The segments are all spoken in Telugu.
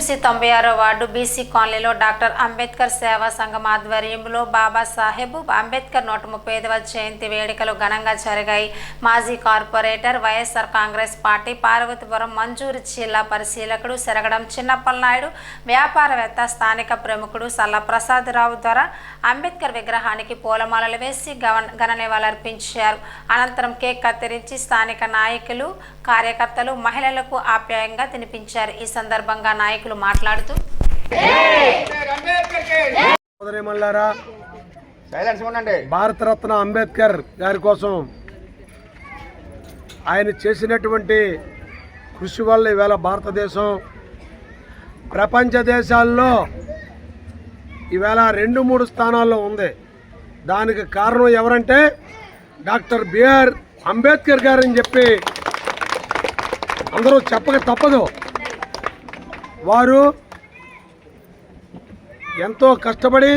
జీహెచ్ఎంసీ 96వ వార్డు బీసీ కాలనీలో డాక్టర్ అంబేద్కర్ సేవా సంఘం ఆధ్వర్యంలో బాబాసాహెబ్ అంబేద్కర్ 135వ జయంతి వేడుకలు ఘనంగా జరిగాయి. మాజీ కార్పొరేటర్ వైఎస్ఆర్ కాంగ్రెస్ పార్టీ పార్వతీపురం మంజూరు జిల్లా పరిశీలకుడు సెరగడం చిన్నప్పలనాయుడు, వ్యాపారవేత్త, స్థానిక ప్రముఖుడు సల్లా ప్రసాదరావు ద్వారా అంబేద్కర్ విగ్రహానికి పూలమాలలు వేసి ఘన నివాళులర్పించారు. అనంతరం కేక్ కత్తిరించి స్థానిక నాయకులు, కార్యకర్తలు, మహిళలకు ఆప్యాయంగా తినిపించారు. ఈ సందర్భంగా నాయకులు మాట్లాడుతూ భారతరత్న అంబేద్కర్ గారి కోసం ఆయన చేసినటువంటి కృషి వల్ల ఈవేళ భారతదేశం ప్రపంచ దేశాల్లో ఈవేళ 2-3 స్థానాల్లో ఉంది. దానికి కారణం ఎవరంటే డాక్టర్ బిఆర్ అంబేద్కర్ గారు అని చెప్పి అందరూ చెప్పక తప్పదు. వారు ఎంతో కష్టపడి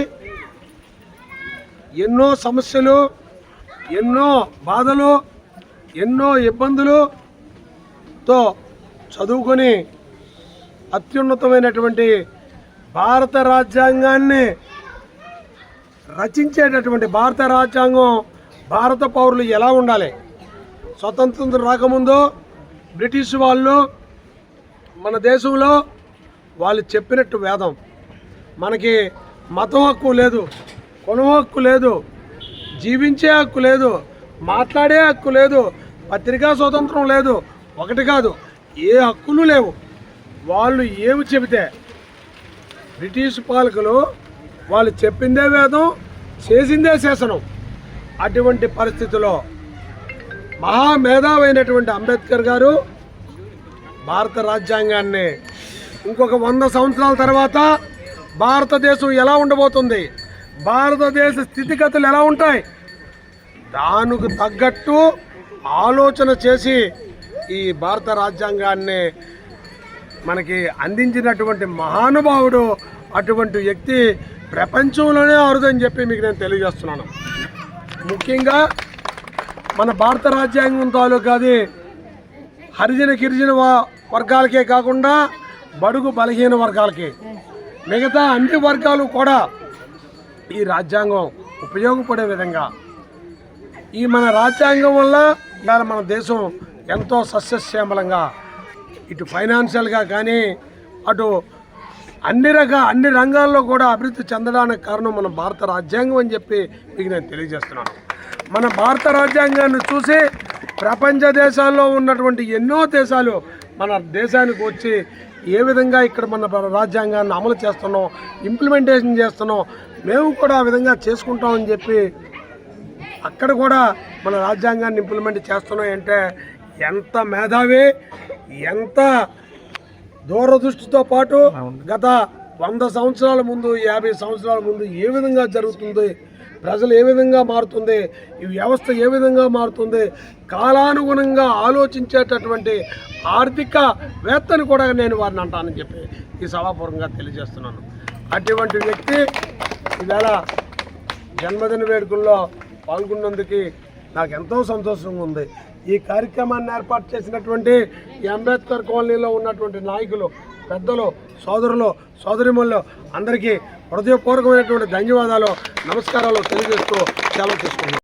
ఎన్నో సమస్యలు, ఎన్నో బాధలు, ఎన్నో ఇబ్బందులతో చదువుకొని అత్యున్నతమైనటువంటి భారత రాజ్యాంగాన్ని రచించేటటువంటి భారత రాజ్యాంగం భారత పౌరులు ఎలా ఉండాలి, స్వతంత్రం రాకముందు బ్రిటిష్ వాళ్ళు మన దేశంలో వాళ్ళు చెప్పినట్టు వేదం. మనకి మతం హక్కు లేదు, కొనుగోలు హక్కు లేదు, జీవించే హక్కు లేదు, మాట్లాడే హక్కు లేదు, పత్రికా స్వాతంత్రం లేదు. ఒకటి కాదు, ఏ హక్కులు లేవు. వాళ్ళు ఏమి చెబితే బ్రిటిష్ పాలకులు వాళ్ళు చెప్పిందే వేదం, చేసిందే శాసనం. అటువంటి పరిస్థితిలో మహామేధావైనటువంటి అంబేద్కర్ గారు భారత రాజ్యాంగాన్ని ఇంకొక 100 సంవత్సరాల తర్వాత భారతదేశం ఎలా ఉండబోతుంది, భారతదేశ స్థితిగతులు ఎలా ఉంటాయి, దానికి తగ్గట్టు ఆలోచన చేసి ఈ భారత రాజ్యాంగాన్ని మనకి అందించినటువంటి మహానుభావుడు. అటువంటి వ్యక్తి ప్రపంచంలోనే అరుదని చెప్పి మీకు నేను తెలియజేస్తున్నాను. ముఖ్యంగా మన భారత రాజ్యాంగం తాలూకాది హరిజన గిరిజన వర్గాలకే కాకుండా బడుగు బలహీన వర్గాలకి, మిగతా అన్ని వర్గాలు కూడా ఈ రాజ్యాంగం ఉపయోగపడే విధంగా ఈ మన రాజ్యాంగం వల్ల ఇవాళ మన దేశం ఎంతో సస్యశ్యామలంగా ఇటు ఫైనాన్షియల్గా కానీ అటు అన్ని రంగాల్లో కూడా అభివృద్ధి చెందడానికి కారణం మన భారత రాజ్యాంగం అని చెప్పి మీకు నేను తెలియజేస్తున్నాను. మన భారత రాజ్యాంగాన్ని చూసి ప్రపంచ దేశాల్లో ఉన్నటువంటి ఎన్నో దేశాలు మన దేశానికి వచ్చి ఏ విధంగా ఇక్కడ మన రాజ్యాంగాన్ని అమలు చేస్తున్నాం, ఇంప్లిమెంటేషన్ చేస్తున్నాం, మేము కూడా ఆ విధంగా చేసుకుంటామని చెప్పి అక్కడ కూడా మన రాజ్యాంగాన్ని ఇంప్లిమెంట్ చేస్తున్నాం అంటే ఎంత మేధావి, ఎంత దూరదృష్టితో పాటు గత 100 సంవత్సరాల ముందు, 50 సంవత్సరాల ముందు ఏ విధంగా జరుగుతుంది, ప్రజలు ఏ విధంగా మారుతుంది, ఈ వ్యవస్థ ఏ విధంగా మారుతుంది, కాలానుగుణంగా ఆలోచించేటటువంటి ఆర్థికవేత్తని కూడా నేను వారిని అంటానని చెప్పి ఈ సభాపూర్వకంగా తెలియజేస్తున్నాను. అటువంటి వ్యక్తి ఈవేళ జన్మదిన వేడుకల్లో పాల్గొన్నందుకు నాకు ఎంతో సంతోషంగా ఉంది. ఈ కార్యక్రమాన్ని ఏర్పాటు చేసినటువంటి ఈ అంబేద్కర్ కాలనీలో ఉన్నటువంటి నాయకులు, పెద్దలు, సోదరులు, సోదరిమణులు అందరికీ హృదయపూర్వకమైనటువంటి ధన్యవాదాలు, నమస్కారాలు తెలియజేస్తూ సెలవు తీసుకుంటున్నాను.